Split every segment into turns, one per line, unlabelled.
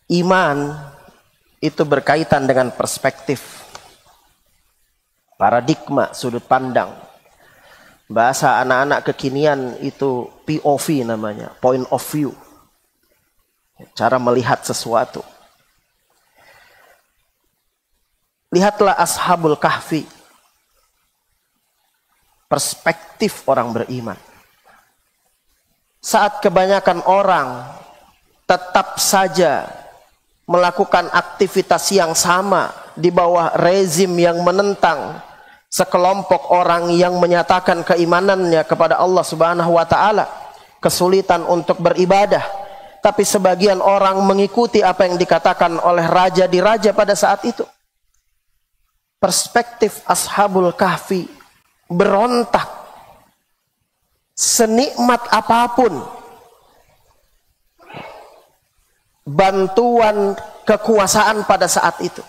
Iman itu berkaitan dengan perspektif, paradigma, sudut pandang. Bahasa anak-anak kekinian itu POV namanya, point of view. Cara melihat sesuatu. Lihatlah Ashabul Kahfi. Perspektif orang beriman. Saat kebanyakan orang tetap saja melakukan aktivitas yang sama di bawah rezim yang menentang sekelompok orang yang menyatakan keimanannya kepada Allah Subhanahu wa taala, kesulitan untuk beribadah, tapi sebagian orang mengikuti apa yang dikatakan oleh raja di raja pada saat itu. Perspektif Ashabul Kahfi berontak. Senikmat apapun bantuan kekuasaan pada saat itu,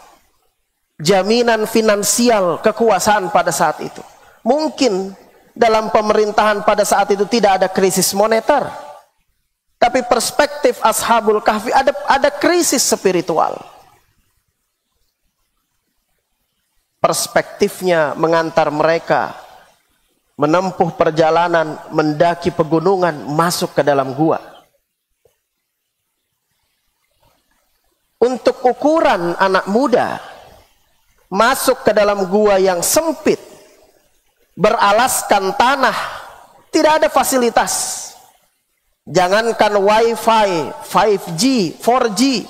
jaminan finansial kekuasaan pada saat itu, mungkin dalam pemerintahan pada saat itu tidak ada krisis moneter, tapi perspektif Ashabul Kahfi ada krisis spiritual. Perspektifnya mengantar mereka menempuh perjalanan mendaki pegunungan masuk ke dalam gua. Untuk ukuran anak muda masuk ke dalam gua yang sempit, beralaskan tanah, tidak ada fasilitas. Jangankan wifi, 5G, 4G,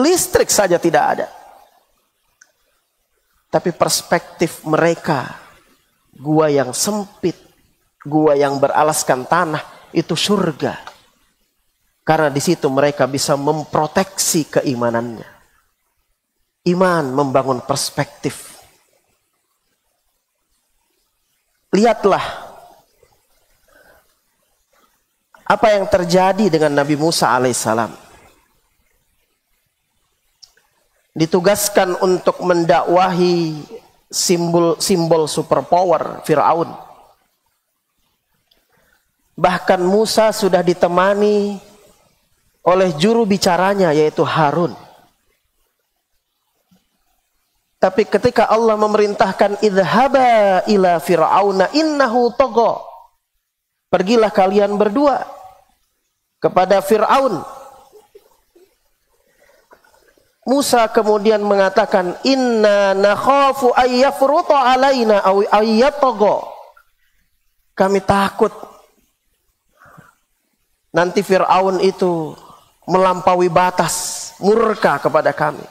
listrik saja tidak ada. Tapi perspektif mereka, gua yang sempit, gua yang beralaskan tanah, itu surga. Karena di situ mereka bisa memproteksi keimanannya. Iman membangun perspektif. Lihatlah apa yang terjadi dengan Nabi Musa alaihissalam. Ditugaskan untuk mendakwahi simbol superpower Fir'aun. Bahkan Musa sudah ditemani oleh juru bicaranya yaitu Harun. Tapi ketika Allah memerintahkan idhaba ila fir'auna innahu tagha, pergilah kalian berdua kepada Fir'aun. Musa kemudian mengatakan inna nakhafu ayyafruta alaina aw ayyatagha. Kami takut nanti Fir'aun itu melampaui batas, murka kepada kami.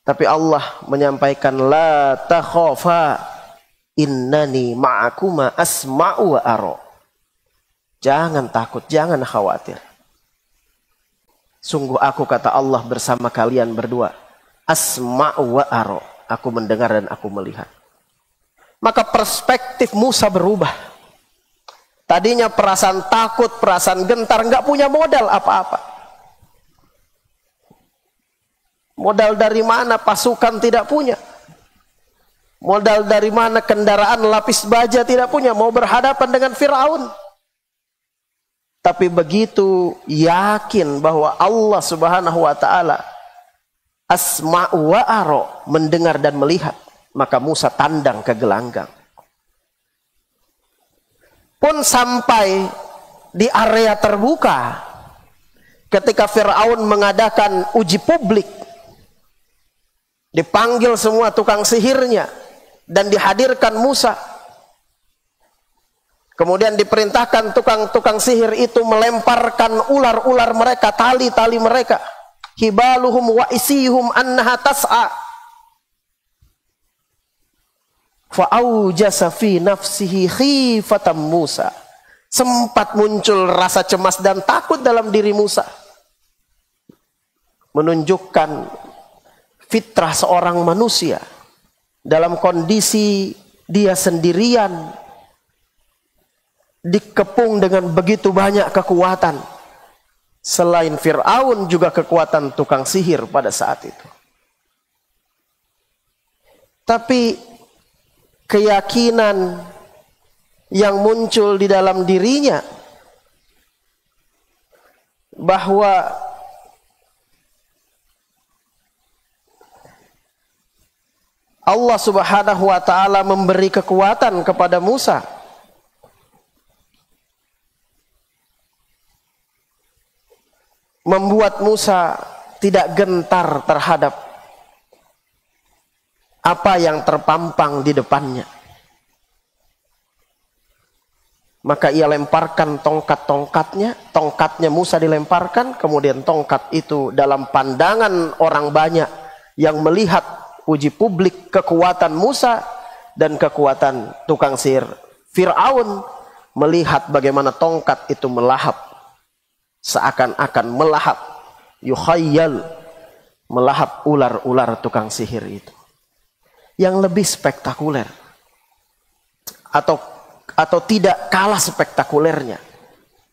Tapi Allah menyampaikan la takhafa innani ma'akuma asma'u wa ara. Jangan takut, jangan khawatir. Sungguh aku, kata Allah, bersama kalian berdua. Asma'u wa ara. Aku mendengar dan aku melihat. Maka perspektif Musa berubah. Tadinya perasaan takut, perasaan gentar, nggak punya modal apa-apa. Modal dari mana? Pasukan tidak punya. Modal dari mana? Kendaraan lapis baja tidak punya. Mau berhadapan dengan Fir'aun. Tapi begitu yakin bahwa Allah Subhanahu wa ta'ala asma'u wa ara, mendengar dan melihat, maka Musa tandang ke gelanggang. Pun sampai di area terbuka, ketika Fir'aun mengadakan uji publik, dipanggil semua tukang sihirnya dan dihadirkan Musa. Kemudian diperintahkan tukang-tukang sihir itu melemparkan ular-ular mereka, tali-tali mereka. Hibaluhum wa isihum annaha tas'a. Fa'aujasa fi nafsihi khifatan Musa. Sempat muncul rasa cemas dan takut dalam diri Musa. Menunjukkan fitrah seorang manusia dalam kondisi dia sendirian, dikepung dengan begitu banyak kekuatan. Selain Fir'aun juga kekuatan tukang sihir pada saat itu. Tapi keyakinan yang muncul di dalam dirinya bahwa Allah Subhanahu wa taala memberi kekuatan kepada Musa membuat Musa tidak gentar terhadap apa yang terpampang di depannya. Maka ia lemparkan tongkatnya Musa dilemparkan, kemudian tongkat itu dalam pandangan orang banyak yang melihat uji publik kekuatan Musa dan kekuatan tukang sihir Fir'aun, melihat bagaimana tongkat itu melahap, seakan-akan melahap, yukhayyal, melahap ular-ular tukang sihir itu. Yang lebih spektakuler atau tidak kalah spektakulernya,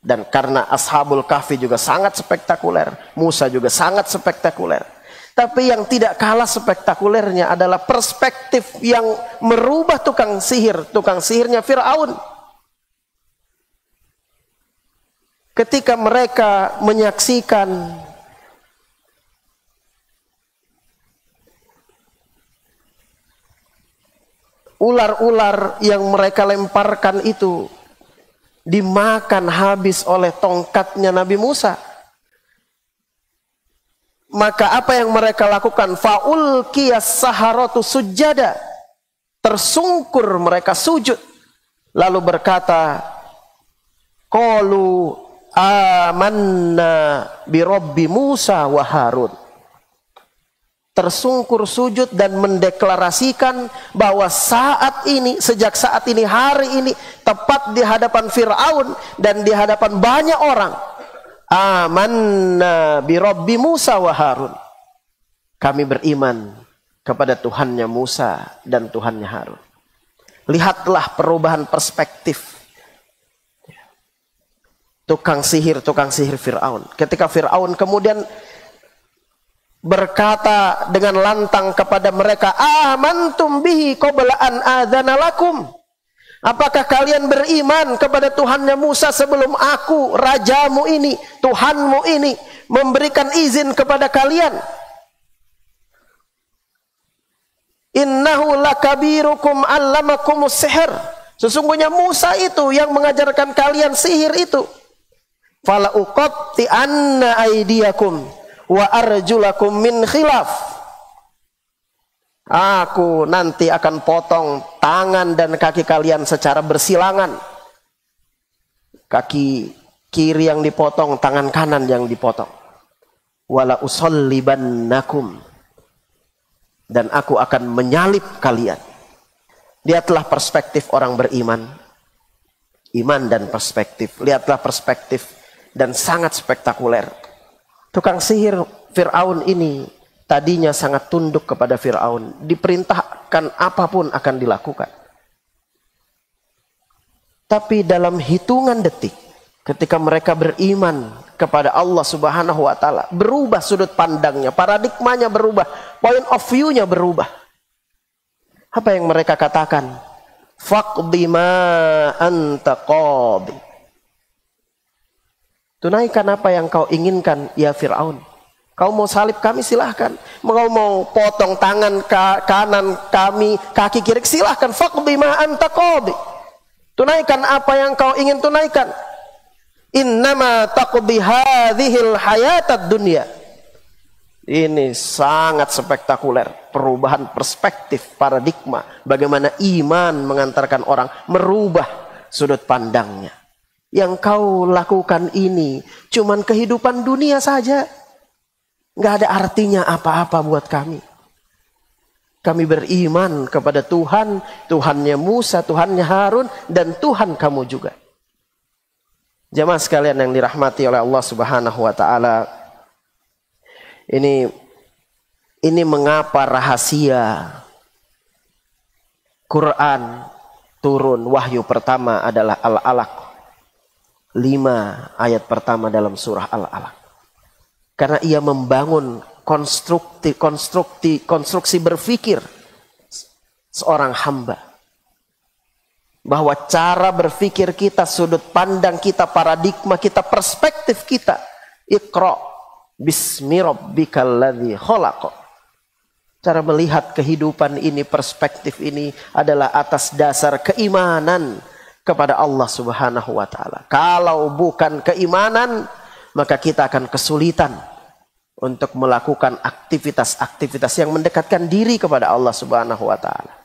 dan karena Ashabul Kahfi juga sangat spektakuler, Musa juga sangat spektakuler, tapi yang tidak kalah spektakulernya adalah perspektif yang merubah tukang sihirnya Fir'aun. Ketika mereka menyaksikan ular-ular yang mereka lemparkan itu dimakan habis oleh tongkatnya Nabi Musa, maka apa yang mereka lakukan? Fa'ulqiyas saharatu sujada, tersungkur mereka sujud, lalu berkata, qalu amanna bi rabbi Musa wa Harun. Tersungkur sujud dan mendeklarasikan bahwa sejak saat ini, hari ini, tepat di hadapan Fir'aun dan di hadapan banyak orang, amanna bi rabbi Musa wa Harun, kami beriman kepada Tuhannya Musa dan Tuhannya Harun. Lihatlah perubahan perspektif tukang sihir Fir'aun. Ketika Fir'aun kemudian berkata dengan lantang kepada mereka, amantum bihi qabla an adzana lakum, apakah kalian beriman kepada Tuhannya Musa sebelum aku, rajamu ini, Tuhanmu ini, memberikan izin kepada kalian? Innahu lakabirukum allamakumus sihr, sesungguhnya Musa itu yang mengajarkan kalian sihir itu. Fala uqatti anna aydiyakum wa arjulakum min khilaf, aku nanti akan potong tangan dan kaki kalian secara bersilangan. Kaki kiri yang dipotong, tangan kanan yang dipotong. Wala usallibannakum, dan aku akan menyalib kalian. Lihatlah perspektif orang beriman, iman dan perspektif. Lihatlah perspektif, dan sangat spektakuler. Tukang sihir Fir'aun ini tadinya sangat tunduk kepada Fir'aun, diperintahkan apapun akan dilakukan. Tapi dalam hitungan detik, ketika mereka beriman kepada Allah Subhanahu wa taala, berubah sudut pandangnya, paradigmanya berubah, point of view-nya berubah. Apa yang mereka katakan? Faqdi ma anta qadi, tunaikan apa yang kau inginkan ya Fir'aun. Kau mau salib kami, silahkan. Kau mau potong tangan kanan kami, kaki kiri, silahkan. Faqdi ma anta qadi, tunaikan apa yang kau ingin tunaikan. Innama taqdi hadhil hayatad dunya. Ini sangat spektakuler, perubahan perspektif, paradigma, bagaimana iman mengantarkan orang merubah sudut pandangnya. Yang kau lakukan ini cuman kehidupan dunia saja, nggak ada artinya apa-apa buat kami. Kami beriman kepada Tuhan, Tuhannya Musa, Tuhannya Harun, dan Tuhan kamu juga. Jamaah sekalian yang dirahmati oleh Allah Subhanahu wa taala, ini mengapa rahasia Quran turun wahyu pertama adalah Al-Alaq. 5 ayat pertama dalam surah Al-Alaq. Karena ia membangun konstruksi berpikir seorang hamba. Bahwa cara berpikir kita, sudut pandang kita, paradigma kita, perspektif kita, Iqra bismi rabbikal ladzi khalaq. Cara melihat kehidupan ini, perspektif ini adalah atas dasar keimanan kepada Allah Subhanahu wa taala. Kalau bukan keimanan, maka kita akan kesulitan untuk melakukan aktivitas-aktivitas yang mendekatkan diri kepada Allah Subhanahu wa taala.